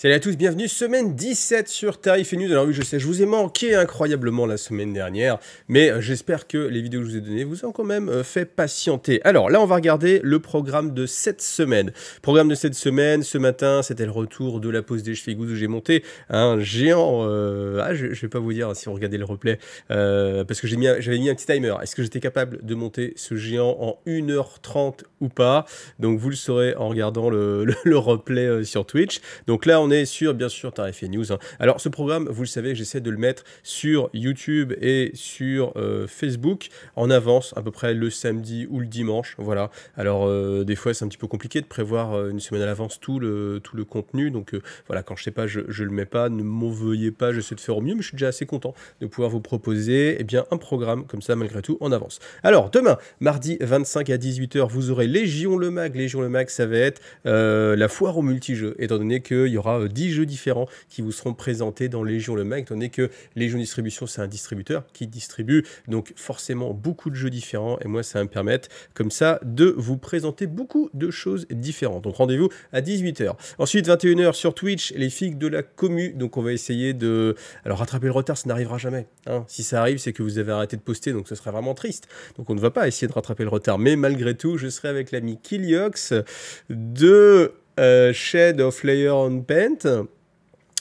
Salut à tous, bienvenue, semaine 17 sur Tarif et News. Alors oui, je sais, je vous ai manqué incroyablement la semaine dernière, mais j'espère que les vidéos que je vous ai données vous ont quand même fait patienter. Alors là, on va regarder le programme de cette semaine. Programme de cette semaine, ce matin, c'était le retour de la pause des chevilles où j'ai monté un géant... je vais pas vous dire si vous regardez le replay, parce que j'avais mis un petit timer. Est-ce que j'étais capable de monter ce géant en 1h30 ou pas? Donc vous le saurez en regardant le replay sur Twitch. Donc là, on est sur, bien sûr, Tarif et News. Alors, ce programme, vous le savez, j'essaie de le mettre sur YouTube et sur Facebook en avance, à peu près le samedi ou le dimanche. Voilà. Alors, des fois, c'est un petit peu compliqué de prévoir une semaine à l'avance tout le contenu. Donc, voilà, quand je sais pas, je le mets pas. Ne m'en veuillez pas, j'essaie de faire au mieux, mais je suis déjà assez content de pouvoir vous proposer un programme comme ça, malgré tout, en avance. Alors, demain, mardi 25 à 18h, vous aurez Légion le Mag. Légion le Mag, ça va être la foire au multijeux, étant donné qu'il y aura 10 jeux différents qui vous seront présentés dans Légion le Mag, étant donné que Légion Distribution, c'est un distributeur qui distribue donc forcément beaucoup de jeux différents, et moi ça va me permettre comme ça de vous présenter beaucoup de choses différentes. Donc rendez-vous à 18h. Ensuite 21h sur Twitch, les figues de la commu, donc on va essayer de... Alors rattraper le retard, ça n'arrivera jamais, hein. Si ça arrive, c'est que vous avez arrêté de poster, donc ce serait vraiment triste. Donc on ne va pas essayer de rattraper le retard, mais malgré tout, je serai avec l'ami Kiliox de... Shade of Layer on Paint,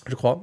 je crois,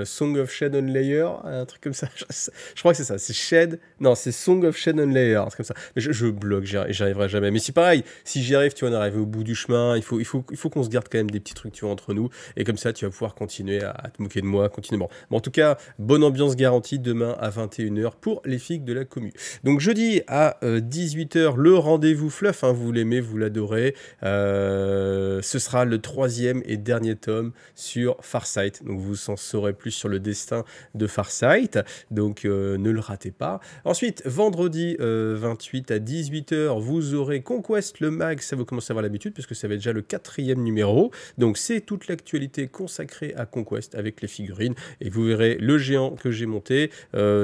Song of Shade on Layer, un truc comme ça, je crois que c'est ça, c'est Shade, non, c'est Song of Shade on Layer, un truc comme ça, mais je bloque, j'y arriverai jamais, mais si pareil, si j'y arrive, tu vois, on arrive au bout du chemin, il faut qu'on se garde quand même des petits trucs, tu vois, entre nous, et comme ça, tu vas pouvoir continuer à te moquer de moi, continuellement. Bon, en tout cas, bonne ambiance garantie, demain à 21h pour les figues de la commu. Donc jeudi à 18h, le rendez-vous fluff, hein, vous l'aimez, vous l'adorez, ce sera le 3e et dernier tome sur Farsight, donc vous en saurez plus sur le destin de Farsight, donc ne le ratez pas. Ensuite, vendredi 28 à 18h, vous aurez Conquest le mag, ça vous commencez à avoir l'habitude, puisque ça va être déjà le 4e numéro, donc c'est toute l'actualité consacrée à Conquest avec les figurines, et vous verrez le géant que j'ai monté,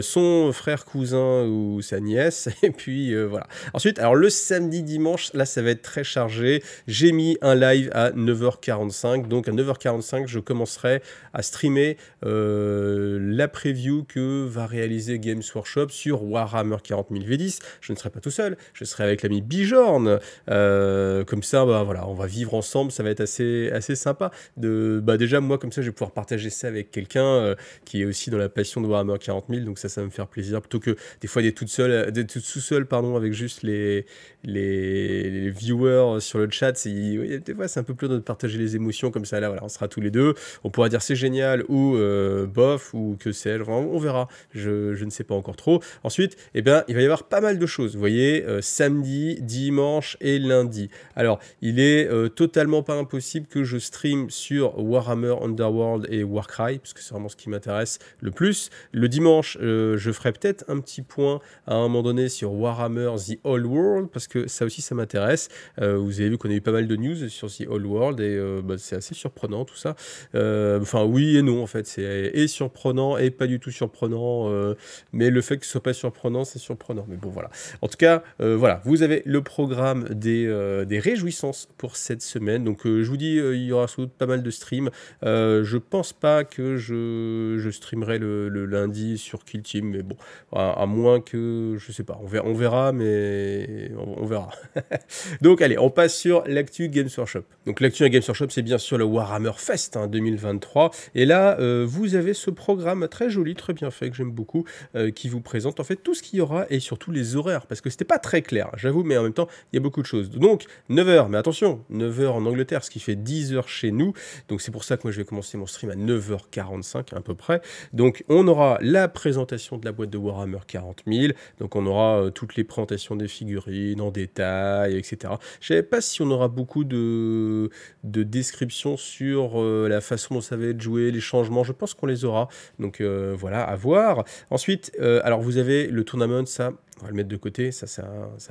son frère, cousin ou sa nièce, et puis voilà. Ensuite, alors le samedi, dimanche, là ça va être très chargé, j'ai mis un live à 9h45, donc à 9h45, je commencerai à streamer la preview que va réaliser Games Workshop sur Warhammer 40 000 V10. Je ne serai pas tout seul, je serai avec l'ami Bijorn. Comme ça, bah, voilà, on va vivre ensemble, ça va être assez sympa. Déjà, moi, comme ça, je vais pouvoir partager ça avec quelqu'un qui est aussi dans la passion de Warhammer 40 000, donc ça va me faire plaisir, plutôt que des fois d'être tout seul, pardon, avec juste les viewers sur le chat. Des fois, c'est un peu plus de partager les émotions, comme ça, là, voilà, on sera tous les deux. On pourra dire c'est génial ou bof ou que sais-je, enfin, on verra, je ne sais pas encore trop. Ensuite, il va y avoir pas mal de choses, vous voyez, samedi, dimanche et lundi. Alors, il est totalement pas impossible que je stream sur Warhammer Underworld et Warcry, parce que c'est vraiment ce qui m'intéresse le plus. Le dimanche, je ferai peut-être un petit point à un moment donné sur Warhammer The Old World, parce que ça aussi, ça m'intéresse. Vous avez vu qu'on a eu pas mal de news sur The Old World, et c'est assez surprenant tout ça. Enfin, oui et non, en fait. C'est surprenant et pas du tout surprenant. Mais le fait que ce soit pas surprenant, c'est surprenant. Mais bon, voilà. En tout cas, voilà. Vous avez le programme des réjouissances pour cette semaine. Donc, je vous dis, il y aura sans doute pas mal de streams. Je pense pas que je streamerai le lundi sur Kill Team. Mais bon, à moins que... Je sais pas. On verra, mais... On verra. Donc, allez, on passe sur l'actu Games Workshop. Donc, l'actu Games Workshop, c'est bien sûr le Warhammer Fest, hein, 2023. Et là, vous avez ce programme très joli, très bien fait, que j'aime beaucoup, qui vous présente en fait tout ce qu'il y aura et surtout les horaires, parce que c'était pas très clair, j'avoue, mais en même temps, il y a beaucoup de choses. Donc, 9h, mais attention, 9h en Angleterre, ce qui fait 10h chez nous. Donc, c'est pour ça que moi, je vais commencer mon stream à 9h45 à peu près. Donc, on aura la présentation de la boîte de Warhammer 40 000. Donc, on aura toutes les présentations des figurines en détail, etc. Je ne sais pas si on aura beaucoup de descriptions sur la façon dont ça va être joué, les changements, je pense qu'on les aura. Donc voilà, à voir. Ensuite, alors vous avez le tournament, ça, on va le mettre de côté, ça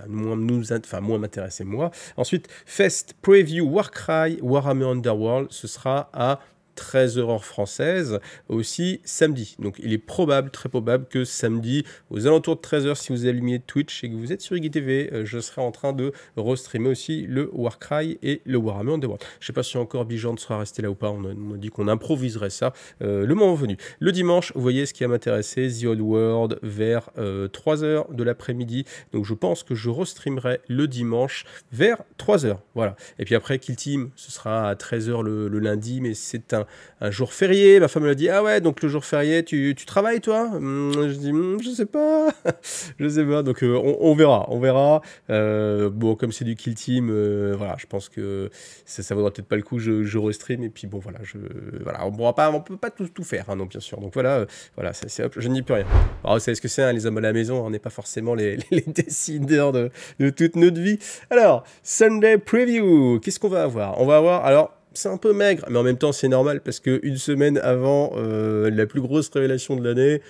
moins m'intéresser moi. Ensuite, Fest Preview Warcry, Warhammer Underworld, ce sera à 13h heure française, aussi samedi. Donc il est probable, très probable que samedi, aux alentours de 13h, si vous allumez Twitch et que vous êtes sur IGTV, je serai en train de restreamer aussi le Warcry et le Warhammer Underworld. Je ne sais pas si encore Bijan sera resté là ou pas, on a dit qu'on improviserait ça le moment venu. Le dimanche, vous voyez ce qui a m'intéressé, The Old World vers 3h de l'après-midi. Donc je pense que je restreamerai le dimanche vers 3h. Voilà. Et puis après, Kill Team, ce sera à 13h le lundi, mais c'est un jour férié. Ma femme me l'a dit, ah ouais, donc le jour férié, tu travailles toi? Je dis, je sais pas. Je sais pas. Donc on verra. On verra. Bon, comme c'est du Kill Team, voilà, je pense que ça vaudra peut-être pas le coup, je restream. Et puis bon, voilà, voilà, on peut pas tout faire, hein, non, bien sûr. Donc voilà, voilà, hop, je n'y peux rien. Alors, vous savez ce que c'est, hein, les hommes à la maison, on n'est pas forcément les décideurs de toute notre vie. Alors, Sunday Preview, qu'est-ce qu'on va avoir? On va avoir, alors, c'est un peu maigre, mais en même temps, c'est normal, parce qu'une semaine avant la plus grosse révélation de l'année,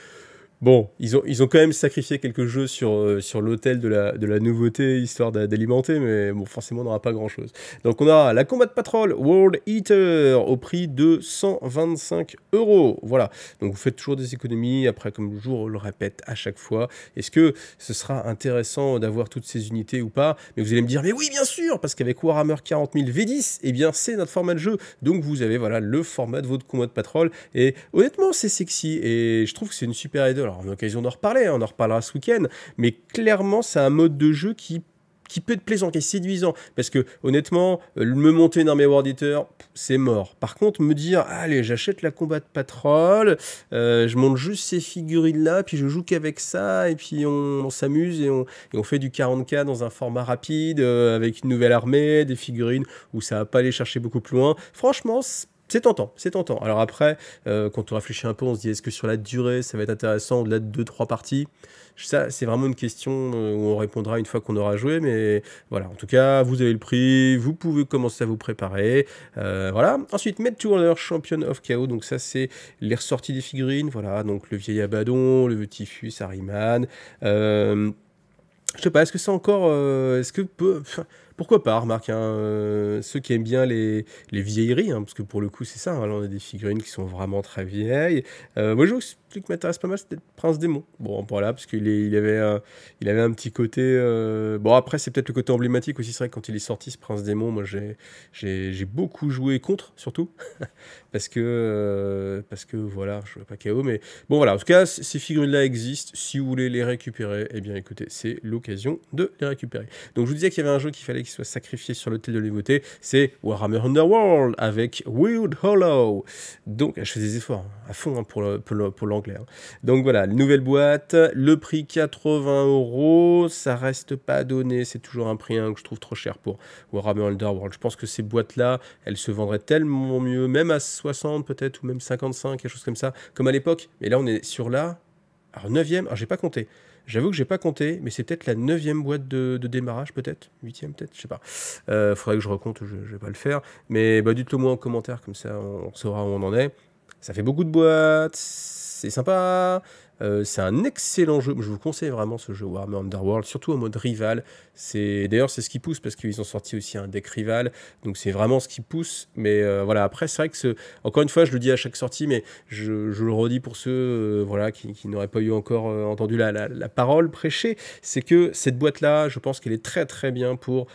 bon, ils ont quand même sacrifié quelques jeux sur l'autel de la nouveauté, histoire d'alimenter, mais bon, forcément, on n'aura pas grand-chose. Donc, on a la Combat Patrol World Eater au prix de 125 €. Voilà. Donc, vous faites toujours des économies. Après, comme je le répète à chaque fois, est-ce que ce sera intéressant d'avoir toutes ces unités ou pas? Mais vous allez me dire, mais oui, bien sûr, parce qu'avec Warhammer 40 000 V10, eh bien, c'est notre format de jeu. Donc, vous avez, voilà, le format de votre Combat Patrol. Et honnêtement, c'est sexy. Et je trouve que c'est une super idée. Alors, on a l'occasion d'en reparler, hein, on en reparlera ce week-end, mais clairement, c'est un mode de jeu qui peut être plaisant, qui est séduisant, parce que honnêtement, me monter une armée World Eater, c'est mort. Par contre, me dire, allez, j'achète la Combat Patrol, je monte juste ces figurines-là, puis je joue qu'avec ça, et puis on s'amuse, et on fait du 40K dans un format rapide, avec une nouvelle armée, des figurines, où ça va pas aller chercher beaucoup plus loin. Franchement, c'est tentant, c'est tentant. Alors après, quand on réfléchit un peu, on se dit, est-ce que sur la durée, ça va être intéressant au-delà de 2-3 parties? Ça, c'est vraiment une question où on répondra une fois qu'on aura joué, mais voilà. En tout cas, vous avez le prix, vous pouvez commencer à vous préparer. Voilà. Ensuite, Made to Order Champion of Chaos. Donc ça, c'est les ressorties des figurines. Voilà, donc le vieil Abaddon, le Typhus, Harryman. Je sais pas, est-ce que c'est encore... pourquoi pas, remarque, hein, ceux qui aiment bien les vieilleries, hein, parce que pour le coup, c'est ça, hein, là, on a des figurines qui sont vraiment très vieilles. Moi, je trouve que celui qui m'intéresse pas mal, c'était Prince Démon. Bon, voilà, parce qu'il avait un petit côté... Bon, après, c'est peut-être le côté emblématique aussi. C'est vrai que quand il est sorti, ce Prince Démon, moi, j'ai beaucoup joué contre, surtout, parce que voilà, je ne veux pas KO, mais bon, voilà, en tout cas, ces figurines-là existent. Si vous voulez les récupérer, eh bien, écoutez, c'est l'occasion de les récupérer. Donc, je vous disais qu'il y avait un jeu qu'il fallait qui soit sacrifié sur l'autel de l'évauté, c'est Warhammer Underworld avec Weird Hollow. Donc, je fais des efforts à fond, hein, pour l'anglais. Hein. Donc voilà, nouvelle boîte, le prix 80 €, ça reste pas donné, c'est toujours un prix que je trouve trop cher pour Warhammer Underworld. Je pense que ces boîtes-là, elles se vendraient tellement mieux, même à 60 peut-être, ou même 55, quelque chose comme ça, comme à l'époque. Mais là, on est sur alors 9e, alors j'ai pas compté. J'avoue que j'ai pas compté, mais c'est peut-être la 9e boîte de démarrage, peut-être 8e, peut-être, je sais pas. Faudrait que je recompte, je vais pas le faire. Mais bah, dites-le moi en commentaire, comme ça on saura où on en est. Ça fait beaucoup de boîtes, c'est sympa. C'est un excellent jeu. Je vous conseille vraiment ce jeu Warhammer Underworld, surtout en mode rival. D'ailleurs, c'est ce qui pousse parce qu'ils ont sorti aussi un deck rival. Donc, c'est vraiment ce qui pousse. Mais voilà, après, c'est vrai que encore une fois, je le dis à chaque sortie, mais je le redis pour ceux voilà, qui n'auraient pas eu encore entendu la parole prêchée. C'est que cette boîte-là, je pense qu'elle est très très bien pour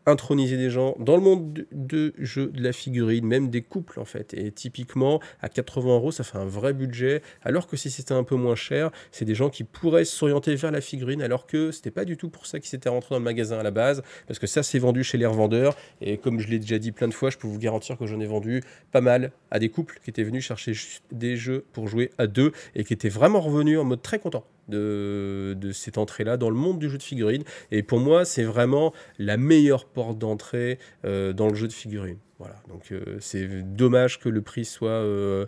introniser des gens dans le monde de jeu de la figurine, même des couples en fait. Et typiquement, à 80 €, ça fait un vrai budget, alors que si c'était un peu moins cher, c'est des gens qui pourraient s'orienter vers la figurine, alors que c'était pas du tout pour ça qu'ils s'étaient rentrés dans le magasin à la base, parce que ça c'est vendu chez les revendeurs, et comme je l'ai déjà dit plein de fois, je peux vous garantir que j'en ai vendu pas mal à des couples qui étaient venus chercher juste des jeux pour jouer à deux, et qui étaient vraiment revenus en mode très content de cette entrée-là dans le monde du jeu de figurines. Et pour moi, c'est vraiment la meilleure porte d'entrée dans le jeu de figurines. Voilà, donc c'est dommage que le prix soit le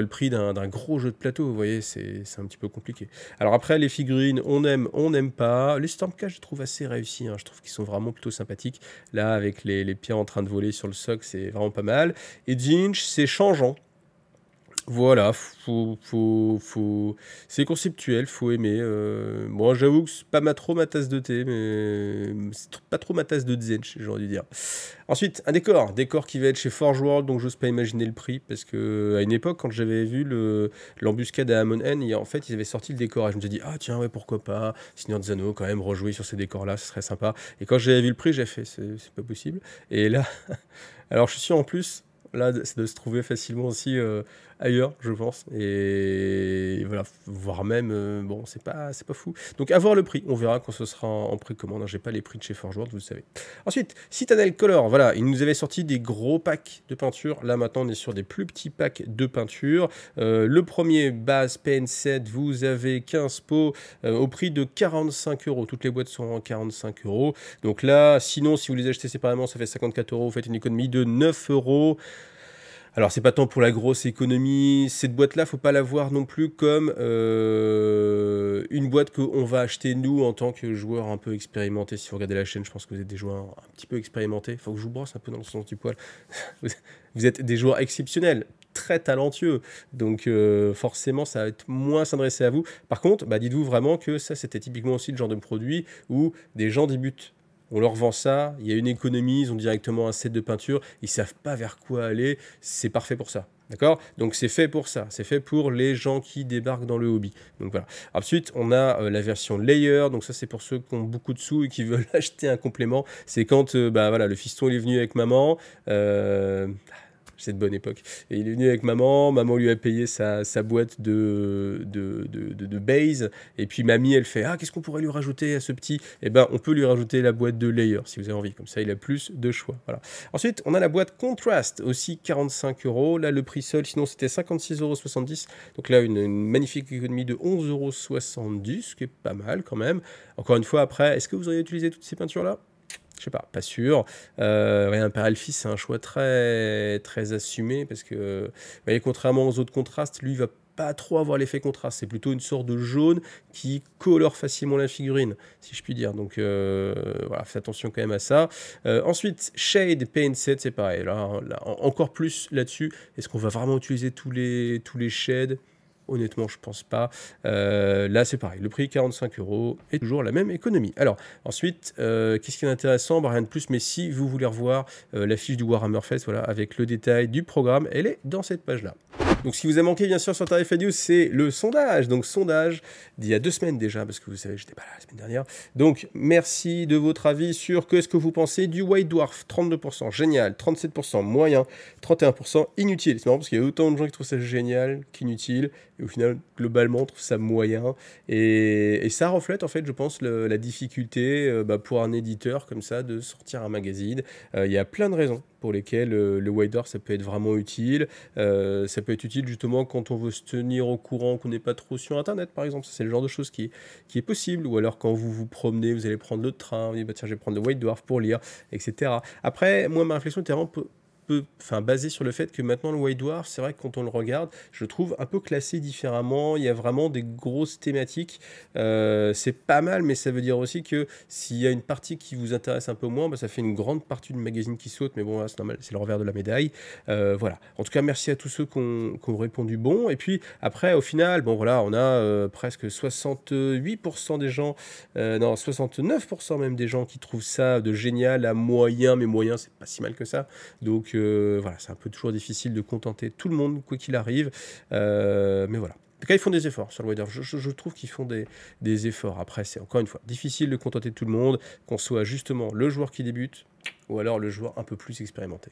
prix d'un gros jeu de plateau, vous voyez, c'est un petit peu compliqué. Alors après, les figurines, on aime, on n'aime pas. Les Stormcast, je trouve assez réussis, hein. Je trouve qu'ils sont vraiment plutôt sympathiques. Là, avec les pierres en train de voler sur le socle, c'est vraiment pas mal. Et Zinch, c'est changeant. Voilà, c'est conceptuel, faut aimer. Bon, j'avoue que c'est pas trop ma tasse de thé, mais c'est pas trop ma tasse de zen, j'aurais dû dire. Ensuite, un décor qui va être chez Forge World, donc j'ose pas imaginer le prix, parce que à une époque, quand j'avais vu l'embuscade à Amon N, en fait, ils avaient sorti le décor, et je me suis dit, ah tiens, ouais, pourquoi pas, Seigneur des Anneaux, quand même, rejouer sur ces décors-là, ce serait sympa. Et quand j'avais vu le prix, j'ai fait, c'est pas possible. Et là, alors je suis sûr en plus, là, ça doit se trouver facilement aussi ailleurs, je pense. Et voilà, voire même, bon, c'est pas fou. Donc, à voir le prix. On verra quand ce sera en précommande. J'ai pas les prix de chez Forge World, vous le savez. Ensuite, Citadel Color. Voilà, ils nous avaient sorti des gros packs de peinture. Là, maintenant, on est sur des plus petits packs de peinture. Le premier base PN7, vous avez 15 pots au prix de 45 euros. Toutes les boîtes sont en 45 euros. Donc là, sinon, si vous les achetez séparément, ça fait 54 euros. Vous faites une économie de 9 euros. Alors, c'est pas tant pour la grosse économie. Cette boîte-là, faut pas la voir non plus comme une boîte qu'on va acheter nous en tant que joueurs un peu expérimentés. Si vous regardez la chaîne, je pense que vous êtes des joueurs un petit peu expérimentés. Faut que je vous brosse un peu dans le sens du poil. Vous êtes des joueurs exceptionnels, très talentueux. Donc, forcément, ça va être moins s'adresser à vous. Par contre, bah, dites-vous vraiment que ça, c'était typiquement aussi le genre de produit où des gens débutent. On leur vend ça, il y a une économie, ils ont directement un set de peinture, ils savent pas vers quoi aller, c'est parfait pour ça. D'accord? Donc c'est fait pour ça, c'est fait pour les gens qui débarquent dans le hobby. Donc voilà. Ensuite, on a la version layer, donc ça c'est pour ceux qui ont beaucoup de sous et qui veulent acheter un complément. C'est quand bah, voilà, le fiston il est venu avec maman, c'est de bonne époque. Et il est venu avec maman, maman lui a payé sa boîte de base, et puis mamie, elle fait « Ah, qu'est-ce qu'on pourrait lui rajouter à ce petit ?» Eh ben, on peut lui rajouter la boîte de layer, si vous avez envie, comme ça il a plus de choix. Voilà. Ensuite, on a la boîte Contrast, aussi 45 euros. Là, le prix seul, sinon c'était 56,70 euros. Donc là, une magnifique économie de 11,70 euros, ce qui est pas mal quand même. Encore une fois, après, est-ce que vous auriez utilisé toutes ces peintures-là? Je sais pas sûr. Un père et le fils, c'est un choix très, très assumé parce que, vous voyez, contrairement aux autres contrastes, lui, il va pas trop avoir l'effet contraste. C'est plutôt une sorte de jaune qui colore facilement la figurine, si je puis dire. Donc, voilà, faites attention quand même à ça. Ensuite, Shade PN7, c'est pareil. Là, encore plus là-dessus. Est-ce qu'on va vraiment utiliser tous les shades? Honnêtement, je pense pas. Là, c'est pareil. Le prix, 45 euros, et toujours la même économie. Alors, ensuite, qu'est-ce qui est intéressant? Bah, rien de plus, mais si vous voulez revoir la fiche du Warhammer Fest, voilà, avec le détail du programme, elle est dans cette page-là. Donc, ce qui vous a manqué, bien sûr, sur Tarif News, c'est le sondage. Donc, sondage d'il y a 2 semaines déjà, parce que vous savez, j'étais pas là la semaine dernière. Donc, merci de votre avis sur qu'est-ce que vous pensez du White Dwarf. 32%, génial. 37%, moyen. 31%, inutile. C'est marrant parce qu'il y a autant de gens qui trouvent ça génial qu'inutile. Et au final, globalement, on trouve ça moyen. Et ça reflète, en fait, je pense, la difficulté pour un éditeur comme ça de sortir un magazine. Il y a plein de raisons pour lesquelles le White Dwarf, ça peut être vraiment utile. Ça peut être utile, justement, quand on veut se tenir au courant, qu'on n'est pas trop sur Internet, par exemple. C'est le genre de chose qui est possible. Ou alors, quand vous vous promenez, vous allez prendre le train, vous dites, bah, tiens, je vais prendre le White Dwarf pour lire, etc. Après, moi, ma réflexion était vraiment basé sur le fait que maintenant le White Dwarf, c'est vrai que quand on le regarde, je le trouve un peu classé différemment. Il y a vraiment des grosses thématiques. C'est pas mal, mais ça veut dire aussi que s'il y a une partie qui vous intéresse un peu moins, bah, ça fait une grande partie du magazine qui saute. Mais bon, là, c'est normal, c'est le revers de la médaille. Voilà. En tout cas, merci à tous ceux qui ont répondu bon. Et puis après, au final, bon voilà, on a presque 68% des gens, non, 69% même des gens qui trouvent ça de génial à moyen, mais moyen, c'est pas si mal que ça. Donc voilà, c'est un peu toujours difficile de contenter tout le monde, quoi qu'il arrive. Mais voilà. En tout cas, ils font des efforts sur le White Dwarf. Je trouve qu'ils font des efforts. Après, c'est encore une fois difficile de contenter tout le monde, qu'on soit justement le joueur qui débute ou alors le joueur un peu plus expérimenté.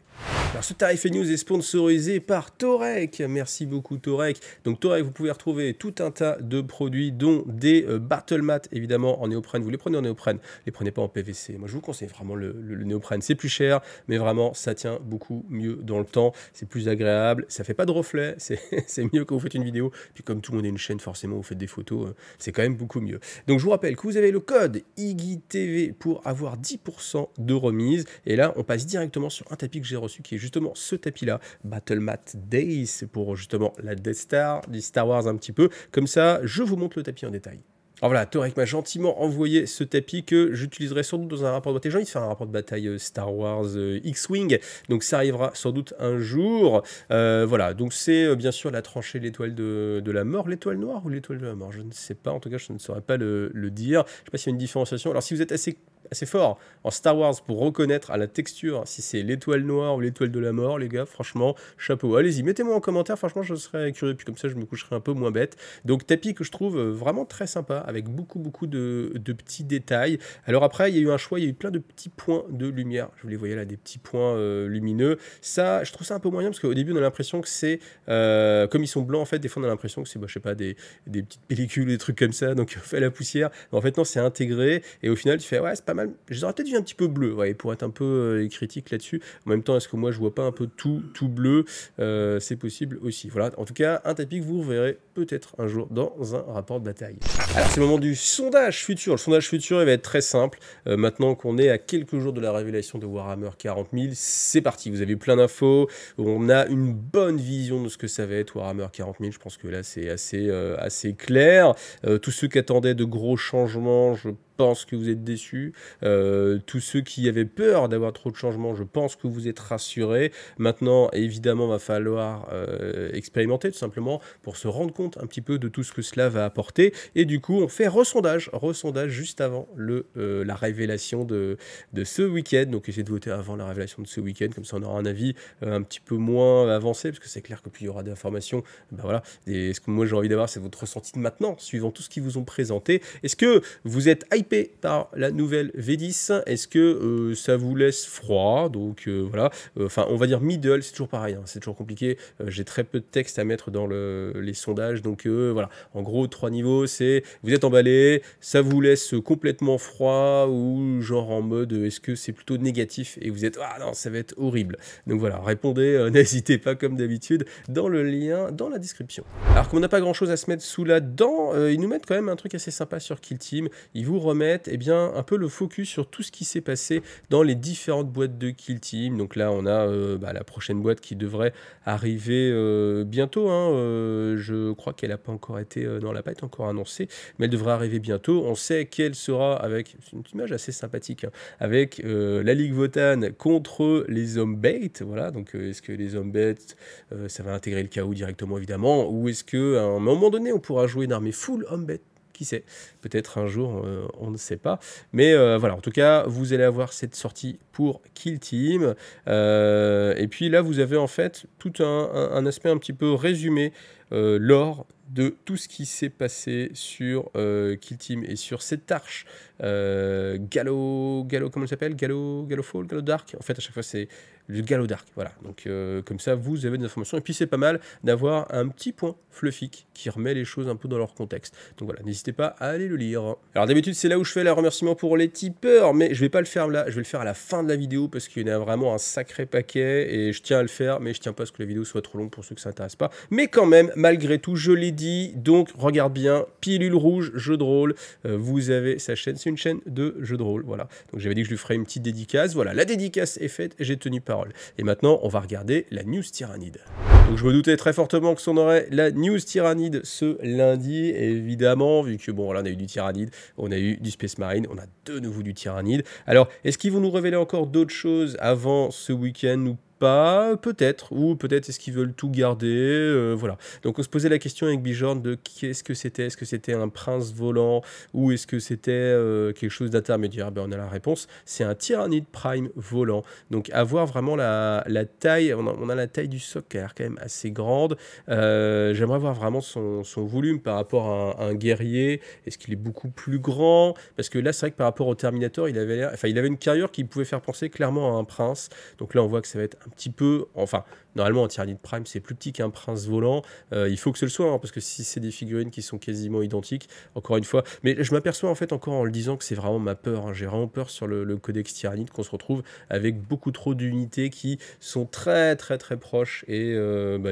Alors ce Tarif News est sponsorisé par Torek. Merci beaucoup Torek. Donc Torek, vous pouvez retrouver tout un tas de produits, dont des battle mats, évidemment en néoprène. Vous les prenez en néoprène, les prenez pas en PVC. Moi je vous conseille vraiment le néoprène. C'est plus cher, mais vraiment ça tient beaucoup mieux dans le temps. C'est plus agréable, ça fait pas de reflets, c'est mieux quand vous faites une vidéo. Puis comme tout le monde a une chaîne, forcément vous faites des photos, c'est quand même beaucoup mieux. Donc je vous rappelle que vous avez le code IGITV pour avoir 10% de remise. Et là, on passe directement sur un tapis que j'ai reçu, qui est justement ce tapis-là, Battle Mat Days, pour justement la Death Star, du Star Wars un petit peu. Comme ça, je vous montre le tapis en détail. Alors voilà, Torek m'a gentiment envoyé ce tapis que j'utiliserai sans doute dans un rapport de bataille. J'ai envie de faire un rapport de bataille Star Wars X-Wing, donc ça arrivera sans doute un jour. Voilà, donc c'est bien sûr la tranchée de l'étoile de la mort, l'étoile noire ou l'étoile de la mort, je ne sais pas, en tout cas je ne saurais pas le dire. Je ne sais pas s'il y a une différenciation. Alors si vous êtes assez fort en Star Wars pour reconnaître à la texture si c'est l'étoile noire ou l'étoile de la mort, les gars, franchement, chapeau. Allez-y, mettez-moi en commentaire, franchement, je serais curieux, puis comme ça, je me coucherai un peu moins bête. Donc, tapis que je trouve vraiment très sympa, avec beaucoup de petits détails. Alors après, il y a eu un choix, il y a eu plein de petits points de lumière. Je vous les voyais là, des petits points lumineux. Ça, je trouve ça un peu moyen, parce qu'au début, on a l'impression que c'est, comme ils sont blancs, en fait, des fois, on a l'impression que c'est, je sais pas, des petites pellicules, des trucs comme ça, donc fait la poussière. En fait, non, c'est intégré, et au final, tu fais, ouais, c'est pas mal. Je les aurais peut-être vu un petit peu bleu, ouais, pour être un peu critique là-dessus. En même temps, est-ce que moi je vois pas un peu tout bleu? C'est possible aussi. Voilà, en tout cas, un tapis que vous verrez peut-être un jour dans un rapport de bataille. Alors, c'est le moment du sondage futur. Le sondage futur, il va être très simple. Maintenant qu'on est à quelques jours de la révélation de Warhammer 40 000, c'est parti. Vous avez plein d'infos. On a une bonne vision de ce que ça va être Warhammer 40 000. Je pense que là, c'est assez clair. Tous ceux qui attendaient de gros changements, je pense que vous êtes déçus. Tous ceux qui avaient peur d'avoir trop de changements, je pense que vous êtes rassurés. Maintenant, évidemment, va falloir expérimenter tout simplement pour se rendre compte un petit peu de tout ce que cela va apporter. Et du coup, on fait ressondage juste avant la révélation de ce week-end. Donc, essayez de voter avant la révélation de ce week-end, comme ça on aura un avis un petit peu moins avancé, parce que c'est clair que plus il y aura d'informations, ben voilà. Et ce que moi j'ai envie d'avoir, c'est votre ressenti de maintenant, suivant tout ce qu'ils vous ont présenté. Est-ce que vous êtes hypé par la nouvelle V10? Est-ce que ça vous laisse froid? Donc voilà, enfin on va dire middle, c'est toujours pareil, hein, c'est toujours compliqué. J'ai très peu de texte à mettre dans les sondages, donc voilà. En gros, 3 niveaux, c'est vous êtes emballé, ça vous laisse complètement froid, ou genre en mode est-ce que c'est plutôt négatif et vous êtes ah non, ça va être horrible. Donc voilà, répondez, n'hésitez pas comme d'habitude dans le lien dans la description. Alors comme on n'a pas grand chose à se mettre sous la dent, ils nous mettent quand même un truc assez sympa sur Kill Team. Ils vous remettent eh bien, un peu le focus sur tout ce qui s'est passé dans les différentes boîtes de Kill Team. Donc là, on a la prochaine boîte qui devrait arriver bientôt. Hein. Je crois qu'elle n'a pas encore été, non, elle n'a pas été encore annoncée, mais elle devrait arriver bientôt. On sait qu'elle sera avec une image assez sympathique, hein, avec la Ligue Votan contre les Zombies. Voilà, donc est-ce que les Zombies, ça va intégrer le chaos directement évidemment, ou est-ce qu'à un moment donné, on pourra jouer une armée full Zombies? Qui sait, peut-être un jour, on ne sait pas. Mais voilà, en tout cas, vous allez avoir cette sortie pour Kill Team. Et puis là, vous avez en fait tout un aspect un petit peu résumé lors de tout ce qui s'est passé sur Kill Team et sur cette arche Gallo, comment elle s'appelle? Gallo Fall, Gallo Dark. En fait, à chaque fois, c'est le Gallo Dark. Voilà. Donc, comme ça, vous avez des informations. Et puis, c'est pas mal d'avoir un petit point fluffique qui remet les choses un peu dans leur contexte. Donc voilà, n'hésitez pas à aller le lire. Alors, d'habitude, c'est là où je fais le remerciement pour les tipeurs, mais je vais pas le faire là. Je vais le faire à la fin de la vidéo parce qu'il y en a vraiment un sacré paquet et je tiens à le faire, mais je tiens pas à ce que la vidéo soit trop longue pour ceux que ça n'intéresse pas. Mais quand même, malgré tout, je l'ai dit. Donc, regarde bien, Pilule Rouge, jeu de rôle. Vous avez sa chaîne, c'est une chaîne de jeux de rôle. Voilà. Donc, j'avais dit que je lui ferais une petite dédicace. Voilà, la dédicace est faite et j'ai tenu parole. Et maintenant, on va regarder la news Tyrannide. Donc, je me doutais très fortement que on aurait la news Tyrannide ce lundi, évidemment, vu que bon, là, on a eu du Tyrannide, on a eu du Space Marine, on a de nouveau du Tyrannide. Alors, est-ce qu'ils vont nous révéler encore d'autres choses avant ce week-end ou pas, peut-être, ou peut-être est-ce qu'ils veulent tout garder, voilà. Donc on se posait la question avec Bijorn de qu'est-ce que c'était, est-ce que c'était un prince volant, ou est-ce que c'était quelque chose d'intermédiaire? Ben, on a la réponse, c'est un Tyrannide Prime volant. Donc à voir vraiment la taille, on a la taille du socle qui a l'air quand même assez grande. J'aimerais voir vraiment son volume par rapport à un guerrier, est-ce qu'il est beaucoup plus grand? Parce que là c'est vrai que par rapport au Terminator, il avait une carrure qui pouvait faire penser clairement à un prince. Donc là on voit que ça va être un petit peu, enfin, normalement un Tyrannide Prime c'est plus petit qu'un prince volant, il faut que ce le soit, hein, parce que si c'est des figurines qui sont quasiment identiques, encore une fois, mais je m'aperçois en fait encore en le disant que c'est vraiment ma peur, hein. J'ai vraiment peur sur le codex Tyrannide qu'on se retrouve avec beaucoup trop d'unités qui sont très proches et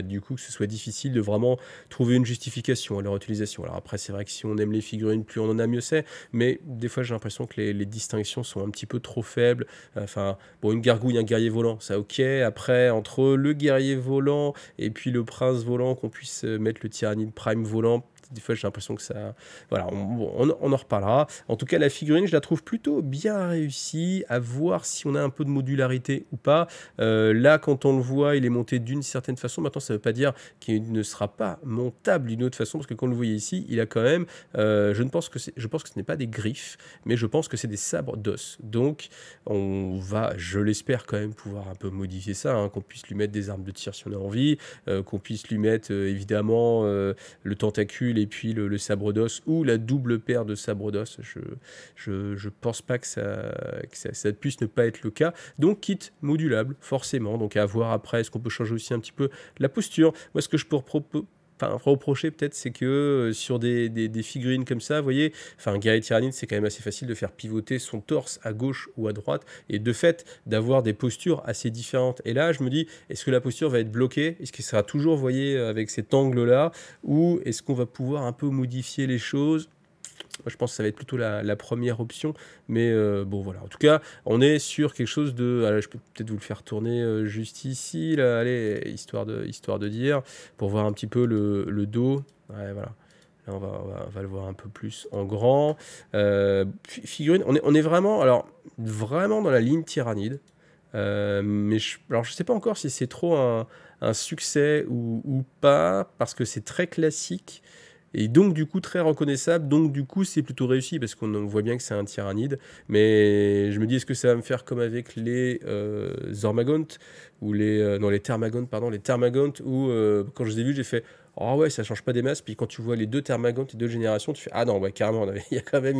du coup que ce soit difficile de vraiment trouver une justification à leur utilisation. Alors après c'est vrai que si on aime les figurines, plus on en a mieux c'est, mais des fois j'ai l'impression que les distinctions sont un petit peu trop faibles. Enfin bon, une gargouille, un guerrier volant, ça ok, après entre le guerrier volant et puis le prince volant, qu'on puisse mettre le Tyrannide Prime volant, des fois j'ai l'impression que ça... Voilà, on en reparlera. En tout cas, la figurine, je la trouve plutôt bien réussie, à voir si on a un peu de modularité ou pas. Là, quand on le voit, il est monté d'une certaine façon. Maintenant, ça ne veut pas dire qu'il ne sera pas montable d'une autre façon, parce que quand vous le voyez ici, il a quand même... je pense que ce n'est pas des griffes, mais je pense que c'est des sabres d'os. Donc, on va, je l'espère quand même, pouvoir un peu modifier ça, hein, qu'on puisse lui mettre des armes de tir si on a envie, qu'on puisse lui mettre évidemment le tentacule et puis le sabre d'os ou la double paire de sabres d'os. Je pense pas que ça puisse ne pas être le cas. Donc, kit modulable, forcément. Donc, à voir après, est-ce qu'on peut changer aussi un petit peu la posture. Moi, ce que je peux reprocher peut-être, c'est que sur des figurines comme ça, vous voyez, un guerrier tyrannide, c'est quand même assez facile de faire pivoter son torse à gauche ou à droite, et de fait d'avoir des postures assez différentes. Et là, je me dis, est-ce que la posture va être bloquée? Est-ce qu'il sera toujours, vous voyez, avec cet angle-là, ou est-ce qu'on va pouvoir un peu modifier les choses? Moi, je pense que ça va être plutôt la première option, mais bon voilà. En tout cas, on est sur quelque chose de... Alors, je peux peut-être vous le faire tourner juste ici, là, allez, histoire de dire, pour voir un petit peu le dos. Ouais, voilà. Là, on va le voir un peu plus en grand. Figurine, on est vraiment, alors, vraiment dans la ligne tyrannide. Mais alors, je sais pas encore si c'est trop un succès ou pas, parce que c'est très classique. Et donc, du coup, très reconnaissable. Donc, du coup, c'est plutôt réussi parce qu'on voit bien que c'est un tyrannide. Mais je me dis, est-ce que ça va me faire comme avec les Zormagont ou les Termagont, pardon, les Termagont, où quand je les ai vus, j'ai fait oh ouais, ça change pas des masses. Puis quand tu vois les deux Termagant et deux générations, tu fais ah non, ouais, carrément, il y a quand même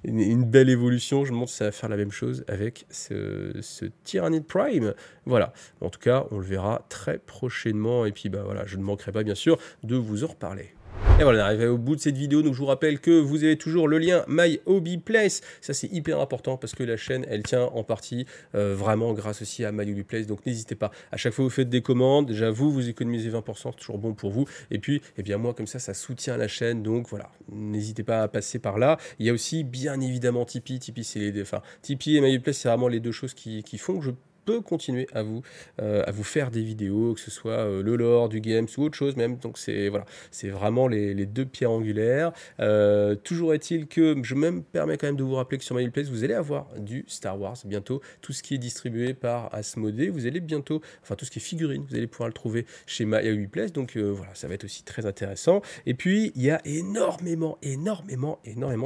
une belle évolution. Je me demande si ça va faire la même chose avec ce Tyrannid Prime. Voilà. En tout cas, on le verra très prochainement. Et puis bah voilà, je ne manquerai pas bien sûr de vous en reparler. Et voilà, on est arrivé au bout de cette vidéo, donc je vous rappelle que vous avez toujours le lien My Hobby Place. Ça, c'est hyper important parce que la chaîne, elle tient en partie vraiment grâce aussi à My Hobby Place. Donc n'hésitez pas, à chaque fois que vous faites des commandes, déjà vous économisez 20%, c'est toujours bon pour vous. Et puis, eh bien moi, comme ça soutient la chaîne. Donc voilà, n'hésitez pas à passer par là. Il y a aussi, bien évidemment, Tipeee. Tipeee, c'est Tipeee et My Hobby Place, c'est vraiment les deux choses qui font que je peux continuer à vous faire des vidéos, que ce soit le lore du games ou autre chose même. Donc c'est voilà, c'est vraiment les deux pierres angulaires. Toujours est-il que je me permets quand même de vous rappeler que sur My Hobby Place, vous allez avoir du Star Wars bientôt. Tout ce qui est distribué par Asmodée, vous allez bientôt, enfin tout ce qui est figurine, vous allez pouvoir le trouver chez My Hobby Place. Donc voilà, ça va être aussi très intéressant. Et puis il y a énormément,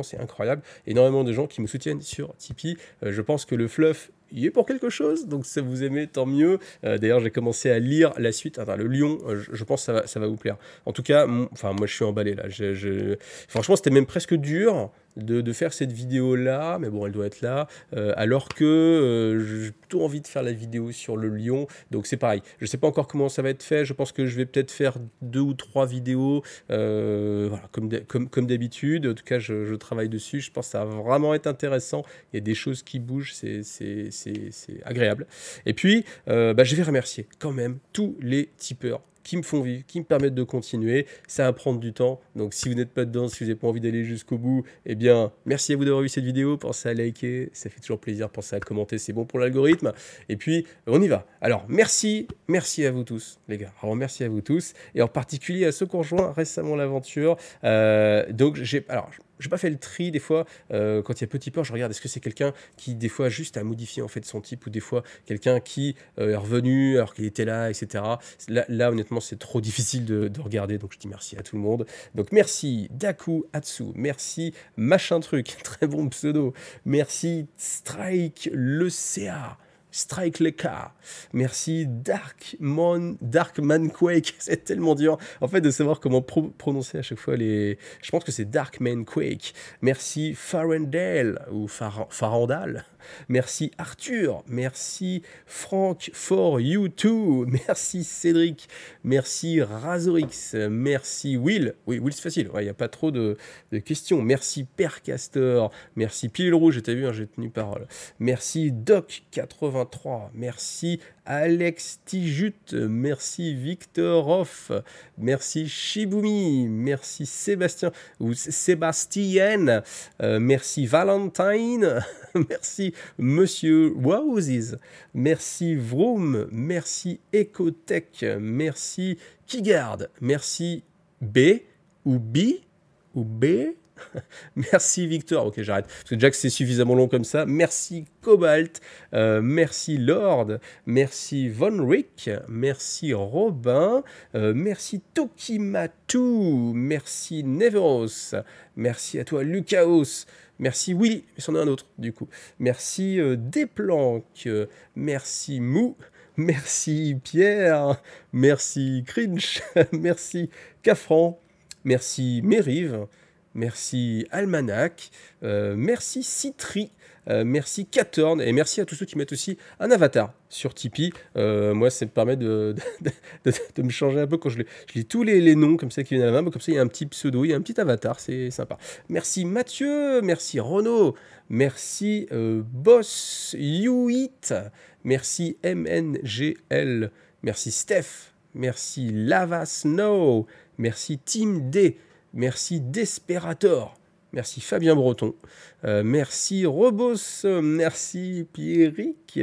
c'est incroyable, énormément de gens qui me soutiennent sur Tipeee. Je pense que le fluff il est pour quelque chose, donc si vous aimez, tant mieux. D'ailleurs, j'ai commencé à lire la suite. Enfin, le Lion, je pense que ça va vous plaire. En tout cas, moi, je suis emballé là. Franchement, c'était même presque dur de faire cette vidéo-là, mais bon, elle doit être là, alors que j'ai plutôt envie de faire la vidéo sur le Lion. Donc c'est pareil. Je ne sais pas encore comment ça va être fait. Je pense que je vais peut-être faire 2 ou 3 vidéos, voilà, comme d'habitude. En tout cas, je travaille dessus. Je pense que ça va vraiment être intéressant. Il y a des choses qui bougent. C'est agréable. Et puis, je vais remercier quand même tous les tipeurs qui me font vivre, qui me permettent de continuer. Ça va prendre du temps, donc si vous n'êtes pas dedans, si vous n'avez pas envie d'aller jusqu'au bout, eh bien, merci à vous d'avoir vu cette vidéo, pensez à liker, ça fait toujours plaisir, pensez à commenter, c'est bon pour l'algorithme, et puis, on y va. Alors, merci à vous tous, les gars, alors merci à vous tous, et en particulier à ceux qui ont rejoint récemment l'aventure. Donc, j'ai pas fait le tri des fois, quand il y a petit peur, je regarde, est-ce que c'est quelqu'un qui des fois juste a modifié en fait son type, ou des fois quelqu'un qui est revenu alors qu'il était là, etc. Là honnêtement c'est trop difficile de regarder, donc je dis merci à tout le monde. Donc merci Daku Atsu, merci machin truc, très bon pseudo, merci Strike le CA, Strike les cas. Merci Darkman Quake. C'est tellement dur en fait de savoir comment prononcer à chaque fois les. Je pense que c'est Darkman Quake. Merci Farandale ou Farandal. Merci Arthur. Merci Frank for you too. Merci Cédric. Merci Razorix. Merci Will. Oui, Will c'est facile. Il n'y a pas trop de questions. Merci Percaster. Merci Pilule Rouge. T'as vu, hein, j'ai tenu parole. Merci Doc83. Merci Alex Tijut, merci Victor Hoff, merci Shibumi, merci Sébastien ou Sébastien, merci Valentine, merci Monsieur Wowzies, merci Vroom, merci Ecotech, merci Kigard, merci B, ou B, ou B. Merci Victor, ok j'arrête, parce que déjà que c'est suffisamment long comme ça. Merci Cobalt, merci Lord, merci Von Rick, merci Robin, merci Tokimatu, merci Neveros, merci à toi Lucaos, merci Willy, mais c'en est un autre du coup, merci Desplanques, merci Mou, merci Pierre, merci Cringe, merci Cafran, merci Mérive, merci Almanac, merci Citri, merci Catorn, et merci à tous ceux qui mettent aussi un avatar sur Tipeee. Moi, ça me permet de me changer un peu quand je lis tous les noms comme ça qui viennent à la main. Comme ça, il y a un petit pseudo, il y a un petit avatar, c'est sympa. Merci Mathieu, merci Renaud, merci Boss Youit, merci MNGL, merci Steph, merci Lava Snow, merci Team D, merci Desperator, merci Fabien Breton, merci Robos, merci Pierrick,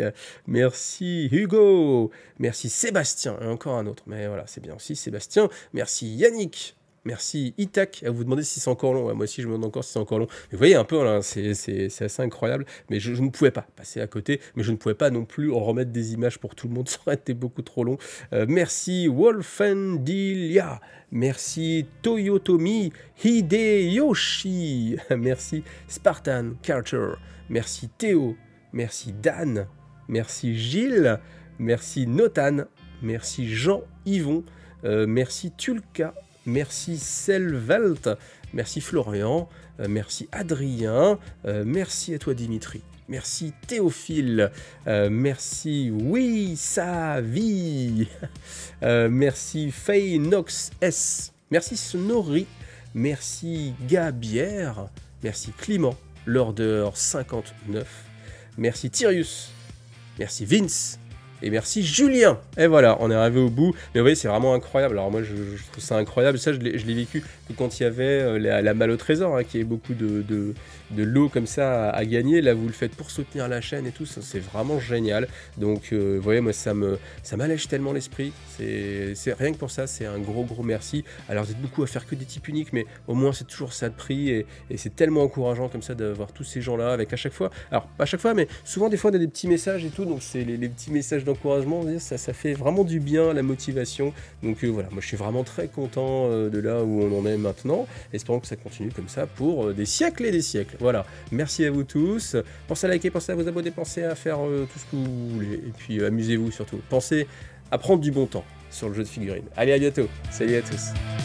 merci Hugo, merci Sébastien, et encore un autre, mais voilà, c'est bien aussi Sébastien, merci Yannick, merci Itac. Vous vous demandez si c'est encore long. Ouais, moi aussi, je me demande encore si c'est encore long. Mais vous voyez un peu, là, c'est assez incroyable. Mais je ne pouvais pas passer à côté. Mais je ne pouvais pas non plus en remettre des images pour tout le monde. Ça aurait été beaucoup trop long. Merci Wolfendilia. Merci Toyotomi Hideyoshi. Merci Spartan Carter. Merci Théo. Merci Dan. Merci Gilles. Merci Notan. Merci Jean-Yvon. Merci Tulka. Merci Selvelt, merci Florian, merci Adrien, merci à toi Dimitri, merci Théophile, merci Oui Savi, merci Feynox S, merci Snorri, merci Gabière, merci Clément, l'Order 59, merci Tyrius, merci Vince, et merci Julien. Et voilà, on est arrivé au bout. Mais vous voyez, c'est vraiment incroyable. Alors moi, je trouve ça incroyable. Ça, je l'ai vécu que quand il y avait la malle au trésor, hein, qui avait beaucoup de lots comme ça à gagner. Là, vous le faites pour soutenir la chaîne et tout. C'est vraiment génial. Donc, vous voyez, moi, ça m'allège tellement l'esprit. C'est rien que pour ça, c'est un gros merci. Alors, vous êtes beaucoup à faire que des types uniques, mais au moins, c'est toujours ça de prix. Et c'est tellement encourageant comme ça d'avoir tous ces gens-là avec à chaque fois. Alors, pas à chaque fois, mais souvent, des fois, on a des petits messages et tout. Donc, c'est les petits messages d'encouragement, ça fait vraiment du bien, la motivation. Donc voilà, moi je suis vraiment très content de là où on en est maintenant. Espérons que ça continue comme ça pour des siècles et des siècles. Voilà, merci à vous tous. Pensez à liker, pensez à vous abonner, pensez à faire tout ce que vous voulez. Et puis amusez-vous surtout. Pensez à prendre du bon temps sur le jeu de figurines. Allez, à bientôt. Salut à tous.